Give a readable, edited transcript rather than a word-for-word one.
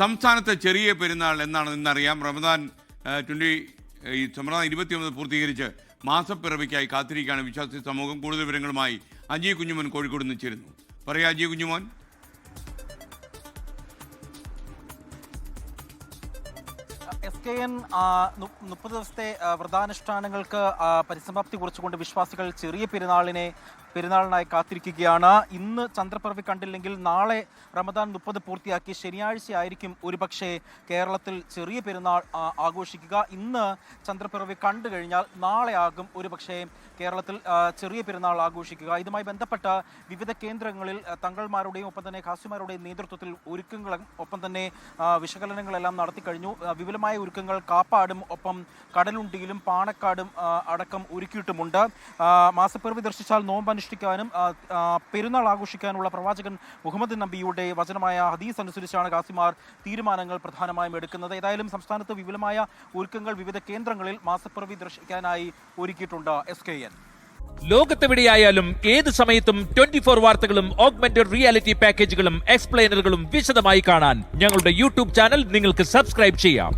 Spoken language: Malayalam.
സംസ്ഥാനത്തെ ചെറിയ പെരുന്നാൾ എന്നാണ് ഇന്നറിയാം. റമദാൻ 29 പൂർത്തീകരിച്ച് മാസപ്പിറവിക്കായി കാത്തിരിക്കുകയാണ് വിശ്വാസി സമൂഹം. കൂടുതൽ വിവരങ്ങളുമായി അജി കുഞ്ഞുമോൻ കോഴിക്കോട് നിന്ന് ചേരുന്നു. പറയാ അജി കുഞ്ഞുമോൻ. SKN 30 ദിവസത്തെ വ്രതാനുഷ്ഠാനങ്ങൾക്ക് പരിസമാപ്തി കുറിച്ചുകൊണ്ട് വിശ്വാസികൾ ചെറിയ പെരുന്നാളിനായി കാത്തിരിക്കുകയാണ്. ഇന്ന് ചന്ദ്രപ്പിറവി കണ്ടില്ലെങ്കിൽ നാളെ റമദാൻ 30 പൂർത്തിയാക്കി ശനിയാഴ്ചയായിരിക്കും ഒരുപക്ഷെ കേരളത്തിൽ ചെറിയ പെരുന്നാൾ ആഘോഷിക്കുക. ഇന്ന് ചന്ദ്രപ്പിറവി കണ്ടു കഴിഞ്ഞാൽ നാളെ ആകും ഒരുപക്ഷെ കേരളത്തിൽ ചെറിയ പെരുന്നാൾ ആഘോഷിക്കുക. ഇതുമായി ബന്ധപ്പെട്ട വിവിധ കേന്ദ്രങ്ങളിൽ തങ്ങൾമാരുടെയും ഒപ്പം തന്നെ ഖാസിമാരുടെയും നേതൃത്വത്തിൽ ഒരുക്കങ്ങളും ഒപ്പം തന്നെ വിശകലനങ്ങളെല്ലാം നടത്തിക്കഴിഞ്ഞു. വിപുലമായ ഒരുക്കങ്ങൾ കാപ്പാടും ഒപ്പം കടലുണ്ടിയിലും പാണക്കാടും അടക്കം ഒരുക്കിയിട്ടുമുണ്ട്. മാസപ്പിറവി ദർശിച്ചാൽ നോമ്പനുഷ്ഠിക്കാനും പെരുന്നാൾ ആഘോഷിക്കാനുള്ള പ്രവാചകൻ മുഹമ്മദ് നബിയുടെ വചനമായ ഹദീസ് അനുസരിച്ചാണ് ഖാസിമാർ തീരുമാനങ്ങൾ പ്രധാനമായും എടുക്കുന്നത്. ഏതായാലും സംസ്ഥാനത്ത് വിപുലമായ ഒരുക്കങ്ങൾ വിവിധ കേന്ദ്രങ്ങളിൽ മാസപ്പിറവി ദർശിക്കാനായി ഒരുക്കിയിട്ടുണ്ട്. SKN ലോകത്തെവിടെയായാലും ഏത് സമയത്തും 24 വാർത്തകളും ഓഗ്മെന്റഡ് റിയാലിറ്റി പാക്കേജുകളും എക്സ്പ്ലെയിനറുകളും വിശദമായി കാണാൻ ഞങ്ങളുടെ യൂട്യൂബ് ചാനൽ നിങ്ങൾക്ക് സബ്സ്ക്രൈബ് ചെയ്യാം.